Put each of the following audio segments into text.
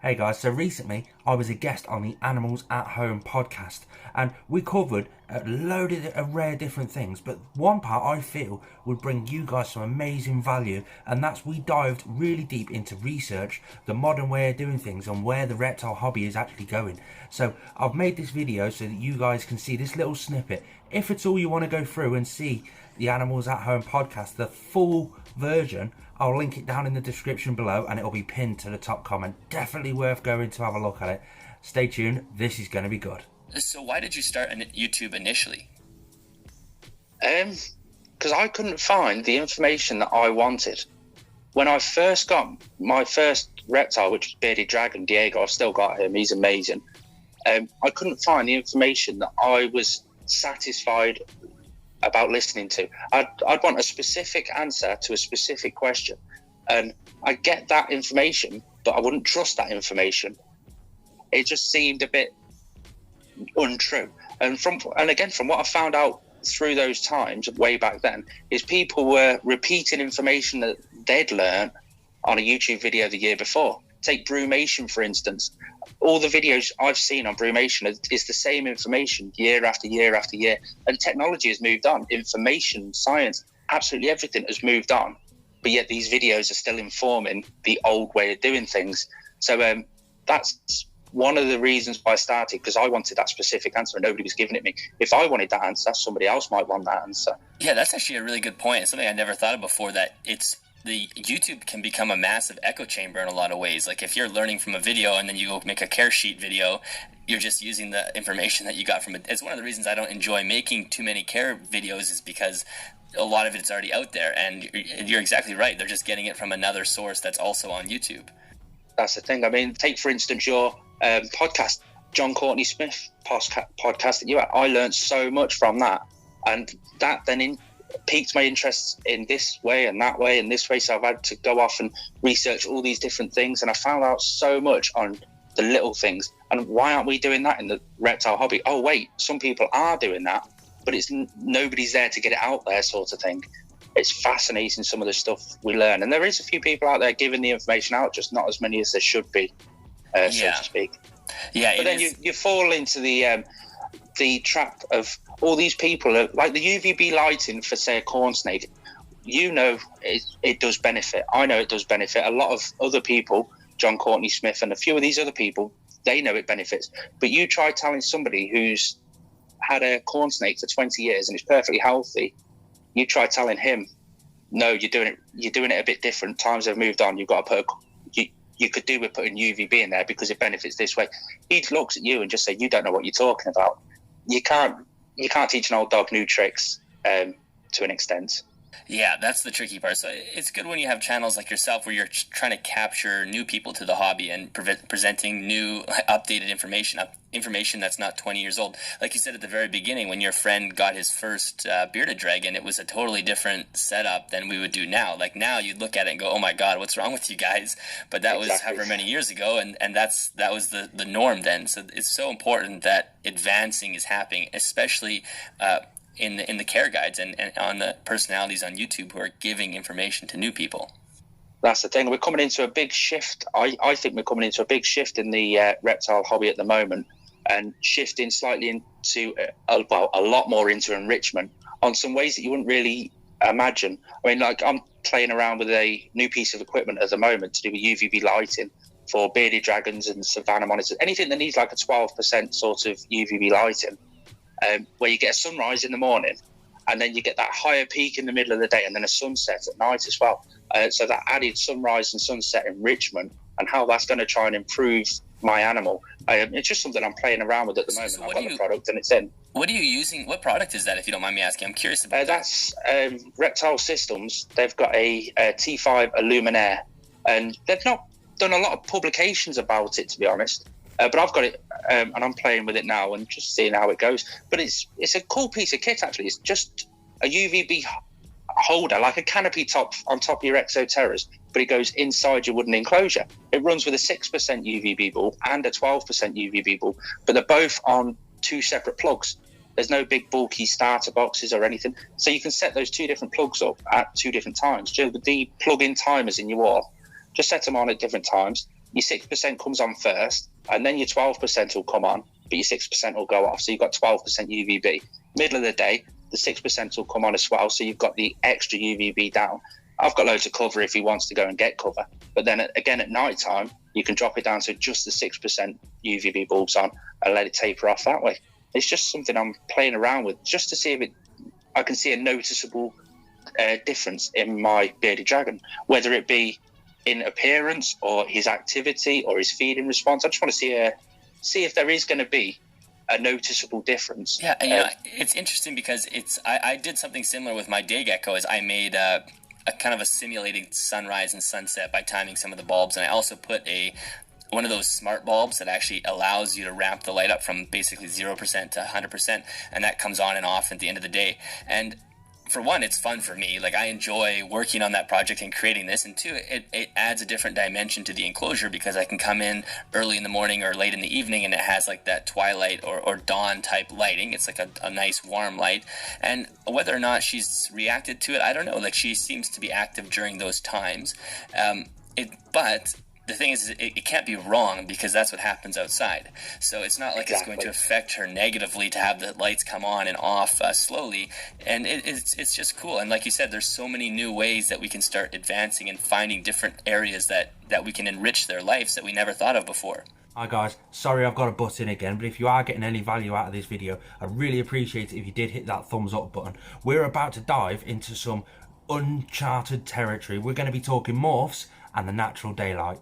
Hey guys, so recently I was a guest on the Animals at Home podcast and we covered a load of rare different things, but one part I feel would bring you guys some amazing value, and that's we dived really deep into research, the modern way of doing things and where the reptile hobby is actually going. So I've made this video so that you guys can see this little snippet. If it's all you want to go through and see the Animals at Home podcast, the full version, I'll link it down in the description below and it'll be pinned to the top comment. Definitely worth going to have a look at it. Stay tuned, this is going to be good. So why did you start on YouTube initially? Because I couldn't find the information that I wanted. When I first got my first reptile, which was bearded dragon, Diego, I've still got him, he's amazing. I couldn't find the information that I was satisfied about listening to. I'd want a specific answer to a specific question, and I get that information, but I wouldn't trust that information. It just seemed a bit untrue. And from what I found out through those times, way back then, is people were repeating information that they'd learned on a YouTube video the year before. Take brumation, for instance. All the videos I've seen on brumation is the same information year after year after year. And technology has moved on. Information, science, absolutely everything has moved on. But yet these videos are still informing the old way of doing things. So that's one of the reasons why I started, because I wanted that specific answer and nobody was giving it me. If I wanted that answer, somebody else might want that answer. Yeah, that's actually a really good point. It's something I never thought of before, that the YouTube can become a massive echo chamber in a lot of ways. Like if you're learning from a video and then you go make a care sheet video, you're just using the information that you got from it. It's one of the reasons I don't enjoy making too many care videos, is because a lot of it's already out there, and you're exactly right. They're just getting it from another source that's also on YouTube. That's the thing. I mean, take for instance your podcast, John Courtney Smith podcast that you had. I learned so much from that, and that then piqued my interest in this way and that way and this way. So I've had to go off and research all these different things, and I found out so much on the little things. And why aren't we doing that in the reptile hobby? Oh wait, some people are doing that, but it's nobody's there to get it out there, sort of thing. It's fascinating, some of the stuff we learn, and there is a few people out there giving the information out, just not as many as there should be, so to speak. Yeah, but then you fall into the trap of all these people, like the UVB lighting for, say, a corn snake. You know, it does benefit. I know it does benefit. A lot of other people, John Courtney Smith and a few of these other people, they know it benefits. But you try telling somebody who's had a corn snake for 20 years and is perfectly healthy, you try telling him, no, you're doing it a bit different. Times have moved on. You've got to you could do with putting UVB in there because it benefits this way. He looks at you and just say, you don't know what you're talking about. You can't teach an old dog new tricks to an extent. Yeah, that's the tricky part. So it's good when you have channels like yourself where you're trying to capture new people to the hobby and presenting new, updated information that's not 20 years old. Like you said at the very beginning, when your friend got his first bearded dragon, it was a totally different setup than we would do now. Like now you'd look at it and go, oh my God, what's wrong with you guys? But that was however many years ago, and that was the norm then. So it's so important that advancing is happening, especially in the care guides and on the personalities on YouTube who are giving information to new people. That's the thing. We're coming into a big shift. I think we're coming into a big shift in the reptile hobby at the moment, and shifting slightly into a lot more into enrichment on some ways that you wouldn't really imagine. I mean, like I'm playing around with a new piece of equipment at the moment to do with UVB lighting for bearded dragons and savanna monitors, anything that needs like a 12% sort of UVB lighting. Where you get a sunrise in the morning, and then you get that higher peak in the middle of the day, and then a sunset at night as well. So that added sunrise and sunset enrichment, and how that's going to try and improve my animal. It's just something I'm playing around with at the moment. So I've got the product and it's in. What are you using? What product is that, if you don't mind me asking? I'm curious about that. That's Reptile Systems. They've got a T5 Illuminaire, and they've not done a lot of publications about it, to be honest. But I've got it, and I'm playing with it now and just seeing how it goes. But it's a cool piece of kit, actually. It's just a UVB holder, like a canopy top on top of your Exoterras, but it goes inside your wooden enclosure. It runs with a 6% UVB bulb and a 12% UVB bulb, but they're both on two separate plugs. There's no big bulky starter boxes or anything. So you can set those two different plugs up at two different times. Just with the plug-in timers in your wall, just set them on at different times. your 6% comes on first, and then your 12% will come on, but your 6% will go off. So you've got 12% UVB. Middle of the day, the 6% will come on as well. So you've got the extra UVB down. I've got loads of cover if he wants to go and get cover. But then again, at night time, you can drop it down to just the 6% UVB bulbs on and let it taper off that way. It's just something I'm playing around with just to see if I can see a noticeable difference in my bearded dragon, whether it be in appearance or his activity or his feeding response. I just want to see if there is going to be a noticeable difference. Yeah, and, you know, it's interesting because I did something similar with my day gecko. Is I made a kind of a simulated sunrise and sunset by timing some of the bulbs, and I also put one of those smart bulbs that actually allows you to ramp the light up from basically 0% to 100%, and that comes on and off at the end of the day. And for one, it's fun for me. Like, I enjoy working on that project and creating this, and two, it adds a different dimension to the enclosure because I can come in early in the morning or late in the evening, and it has like that twilight or dawn type lighting. It's like a nice warm light, and whether or not she's reacted to it, I don't know. Like, she seems to be active during those times, but the thing is, it can't be wrong because that's what happens outside. So it's not like It's going to affect her negatively to have the lights come on and off slowly. And it's just cool. And like you said, there's so many new ways that we can start advancing and finding different areas that we can enrich their lives that we never thought of before. Hi guys, sorry I've got to butt in again, but if you are getting any value out of this video, I'd really appreciate it if you did hit that thumbs up button. We're about to dive into some uncharted territory. We're going to be talking morphs and the natural daylight.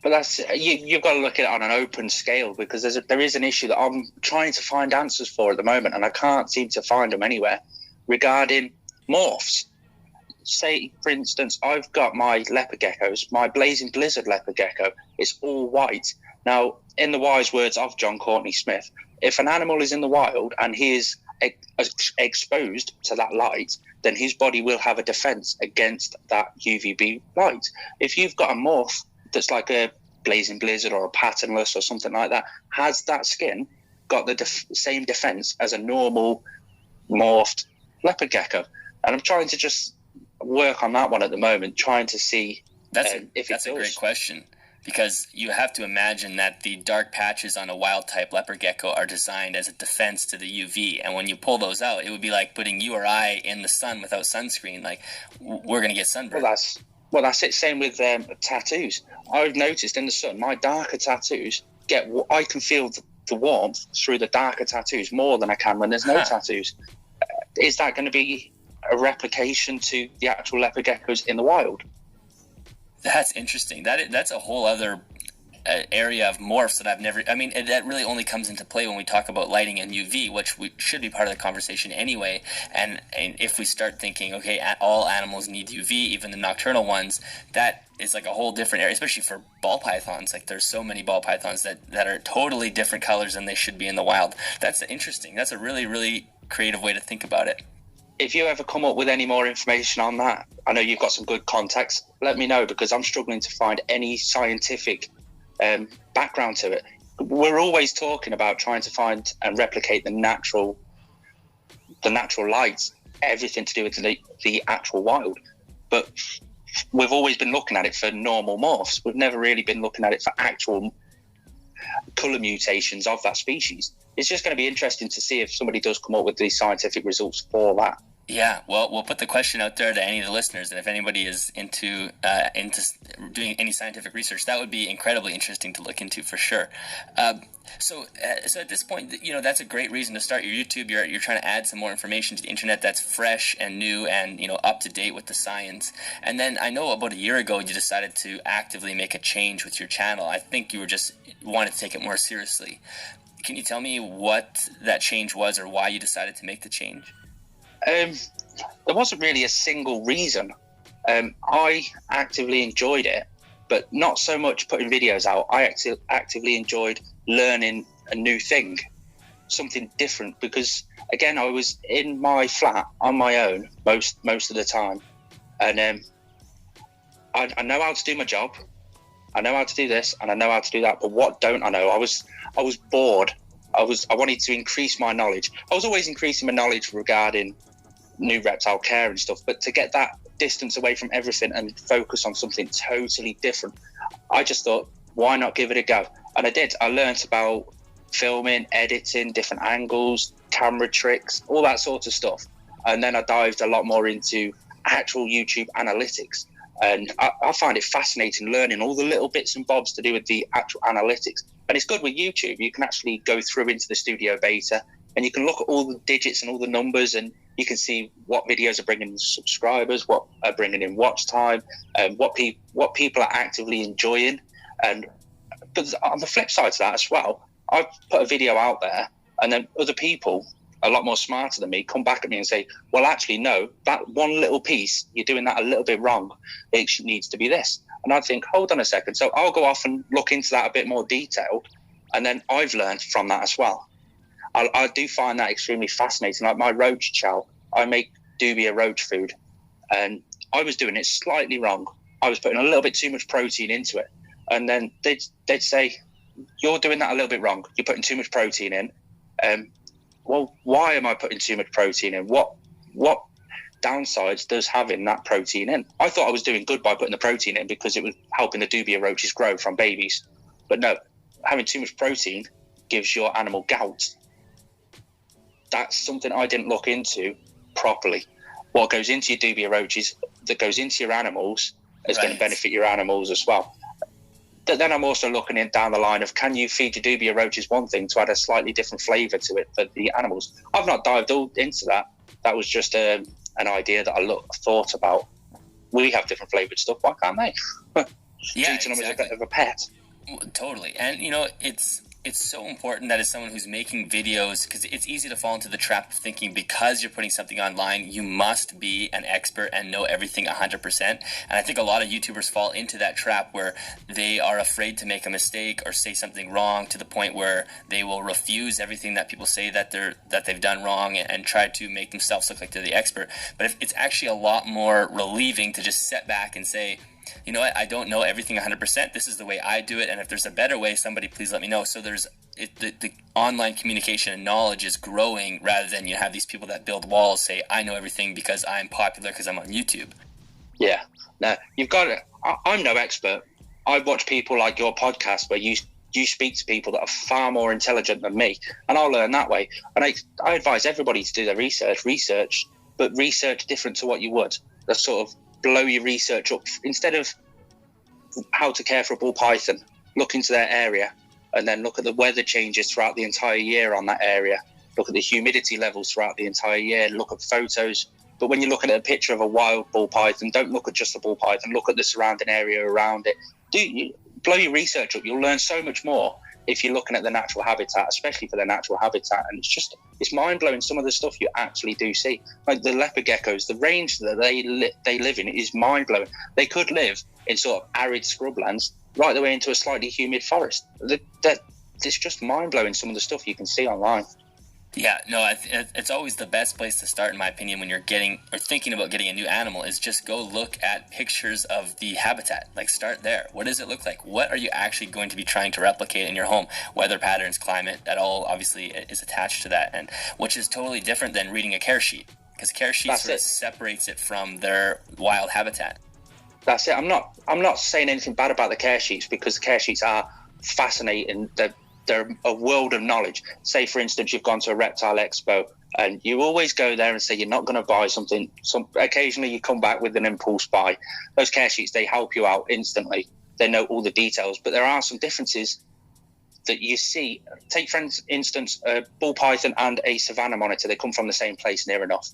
But that's you've got to look at it on an open scale because there is an issue that I'm trying to find answers for at the moment, and I can't seem to find them anywhere regarding morphs. Say, for instance, I've got my leopard geckos, my Blazing Blizzard leopard gecko. It's all white. Now, in the wise words of John Courtney Smith, if an animal is in the wild and he is exposed to that light, then his body will have a defense against that UVB light. If you've got a morph that's like a Blazing Blizzard or a patternless or something like that, has that skin got the same defense as a normal morphed leopard gecko? And I'm trying to just work on that one at the moment, trying to see if that's a great question, because you have to imagine that the dark patches on a wild type leopard gecko are designed as a defense to the UV, and when you pull those out, it would be like putting you or I in the sun without sunscreen. Like, we're going to get sunburned. Well, that's it. Same with tattoos. I've noticed in the sun, my darker tattoos I can feel the warmth through the darker tattoos more than I can when there's no tattoos. Is that going to be a replication to the actual leopard geckos in the wild? That's interesting. That's a whole other area of morphs that I've never... I mean, that really only comes into play when we talk about lighting and UV, which should be part of the conversation anyway. And if we start thinking, okay, all animals need UV, even the nocturnal ones, that is like a whole different area, especially for ball pythons. Like, there's so many ball pythons that are totally different colors than they should be in the wild. That's interesting. That's a really, really creative way to think about it. If you ever come up with any more information on that, I know you've got some good contacts, let me know, because I'm struggling to find any scientific background to it. We're always talking about trying to find and replicate the natural lights, everything to do with the actual wild. But we've always been looking at it for normal morphs. We've never really been looking at it for actual colour mutations of that species. It's just going to be interesting to see if somebody does come up with these scientific results for that. Yeah, well, we'll put the question out there to any of the listeners, and if anybody is into doing any scientific research, that would be incredibly interesting to look into for sure. So at this point, you know, that's a great reason to start your YouTube. You're trying to add some more information to the internet that's fresh and new and, you know, up to date with the science. And then I know about a year ago you decided to actively make a change with your channel. I think you wanted to take it more seriously. Can you tell me what that change was or why you decided to make the change? There wasn't really a single reason. I actively enjoyed it, but not so much putting videos out. I actively enjoyed learning a new thing, something different, because again, I was in my flat on my own most of the time, and I know how to do my job. I know how to do this and I know how to do that, but what don't I know? I was bored. I wanted to increase my knowledge. I was always increasing my knowledge regarding new reptile care and stuff, but to get that distance away from everything and focus on something totally different, I just thought, why not give it a go? And I did. I learned about filming, editing, different angles, camera tricks, all that sort of stuff. And then I dived a lot more into actual YouTube analytics. And I find it fascinating learning all the little bits and bobs to do with the actual analytics. And it's good with YouTube. You can actually go through into the studio beta and you can look at all the digits and all the numbers, and you can see what videos are bringing in subscribers, what are bringing in watch time, and what people are actively enjoying. But on the flip side to that as well, I've put a video out there and then other people, a lot more smarter than me, come back at me and say, well, actually, no, that one little piece, you're doing that a little bit wrong. It needs to be this. And I think, hold on a second. So I'll go off and look into that a bit more detailed. And then I've learned from that as well. I do find that extremely fascinating. Like my roach chow, I make dubia roach food. And I was doing it slightly wrong. I was putting a little bit too much protein into it. And then they'd say, you're doing that a little bit wrong. You're putting too much protein in. Well, why am I putting too much protein in? What downsides does having that protein in? I thought I was doing good by putting the protein in because it was helping the dubia roaches grow from babies. But no, having too much protein gives your animal gout. That's something I didn't look into properly. What goes into your dubia roaches, that goes into your animals, is going to benefit your animals as well. But then I'm also looking in down the line of, can you feed your dubia roaches one thing to add a slightly different flavour to it for the animals? I've not dived all into that. That was just an idea that I thought about. We have different flavoured stuff. Why can't they? Treating them as a bit of a pet. Totally. And, you know, it's so important that as someone who's making videos, because it's easy to fall into the trap of thinking because you're putting something online, you must be an expert and know everything 100%. And I think a lot of YouTubers fall into that trap where they are afraid to make a mistake or say something wrong to the point where they will refuse everything that people say that they've done wrong and try to make themselves look like they're the expert. But it's actually a lot more relieving to just sit back and say, you know what, I don't know everything 100%. This is the way I do it, and if there's a better way, somebody please let me know. So the online communication and knowledge is growing rather than you have these people that build walls, say, I know everything because I'm popular because I'm on YouTube. Yeah. No, you've got it. I'm no expert. I watch people like your podcast where you speak to people that are far more intelligent than me, and I'll learn that way. And I advise everybody to do their research, but research different to what you would. That's sort of blow your research up. Instead of how to care for a ball python, look into their area and then look at the weather changes throughout the entire year on that area. Look at the humidity levels throughout the entire year. Look at photos. But when you're looking at a picture of a wild ball python, don't look at just the ball python. Look at the surrounding area around it. Blow your research up. You'll learn so much more if you're looking at the natural habitat, especially for the natural habitat. And it's mind-blowing some of the stuff you actually do see. Like the leopard geckos, the range that they live in is mind-blowing. They could live in sort of arid scrublands right the way into a slightly humid forest. It's just mind-blowing some of the stuff you can see online. Yeah, no, it's always the best place to start, in my opinion, when you're getting or thinking about getting a new animal, is just go look at pictures of the habitat. Like, start there. What does it look like? What are you actually going to be trying to replicate in your home? Weather patterns, climate, that all obviously is attached to that, and which is totally different than reading a care sheet, because care sheet sort of separates it from their wild habitat. That's it. I'm not saying anything bad about the care sheets, because the care sheets are fascinating. They're a world of knowledge. Say, for instance, you've gone to a reptile expo and you always go there and say you're not going to buy something. Occasionally you come back with an impulse buy. Those care sheets, they help you out instantly. They know all the details, but there are some differences that you see. Take, for instance, a ball python and a savanna monitor. They come from the same place near enough.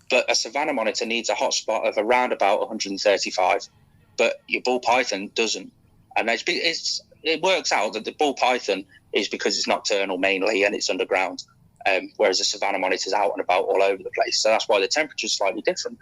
But a savanna monitor needs a hotspot of around about 135, but your ball python doesn't. And it works out that the ball python is because it's nocturnal mainly and it's underground, whereas the savanna monitor is out and about all over the place. So that's why the temperature is slightly different.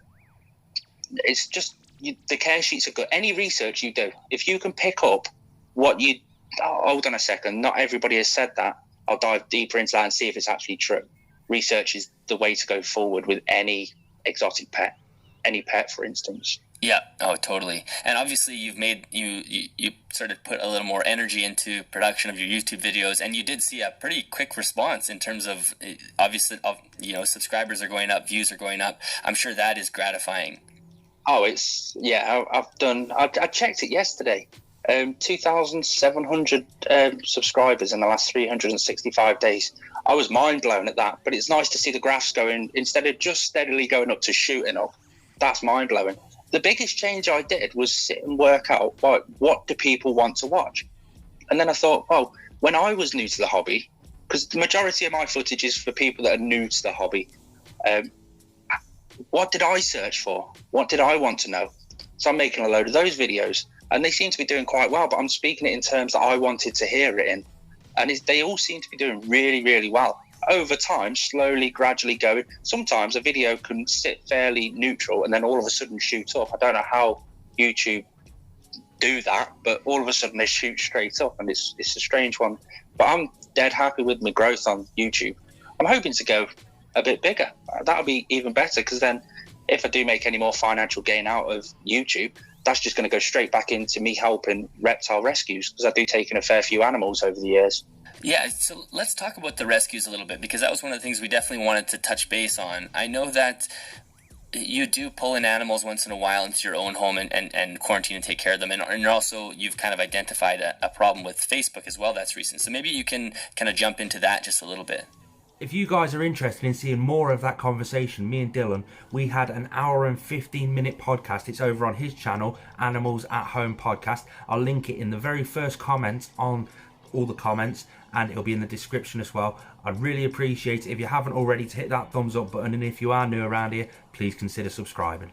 It's just the care sheets are good. Any research you do, if you can pick up hold on a second, not everybody has said that. I'll dive deeper into that and see if it's actually true. Research is the way to go forward with any exotic pet, any pet, for instance. Yeah, oh, totally. And obviously you've made, you sort of put a little more energy into production of your YouTube videos, and you did see a pretty quick response in terms of, obviously, subscribers are going up, views are going up. I'm sure that is gratifying. Oh, I checked it yesterday. 2,700 subscribers in the last 365 days. I was mind blown at that, but it's nice to see the graphs going, instead of just steadily going up to shooting up. That's mind blowing. The biggest change I did was sit and work out, what do people want to watch? And then I thought, well, when I was new to the hobby, because the majority of my footage is for people that are new to the hobby, what did I search for? What did I want to know? So I'm making a load of those videos, and they seem to be doing quite well, but I'm speaking it in terms that I wanted to hear it in. And they all seem to be doing really, really well. Over time, slowly, gradually going. Sometimes a video can sit fairly neutral and then all of a sudden shoot up. I don't know how YouTube do that, but all of a sudden they shoot straight up, and it's a strange one. But I'm dead happy with my growth on YouTube. I'm hoping to go a bit bigger. That'll be even better, because then if I do make any more financial gain out of YouTube, that's just going to go straight back into me helping reptile rescues, because I do take in a fair few animals over the years. Yeah, so let's talk about the rescues a little bit, because that was one of the things we definitely wanted to touch base on. I know that you do pull in animals once in a while into your own home and quarantine and take care of them. And also, you've kind of identified a problem with Facebook as well that's recent. So maybe you can kind of jump into that just a little bit. If you guys are interested in seeing more of that conversation, me and Dylan, we had an hour and 15-minute podcast. It's over on his channel, Animals at Home Podcast. I'll link it in the very first comments on all the comments, and it'll be in the description as well. I'd really appreciate it if you haven't already to hit that thumbs up button, and if you are new around here, please consider subscribing.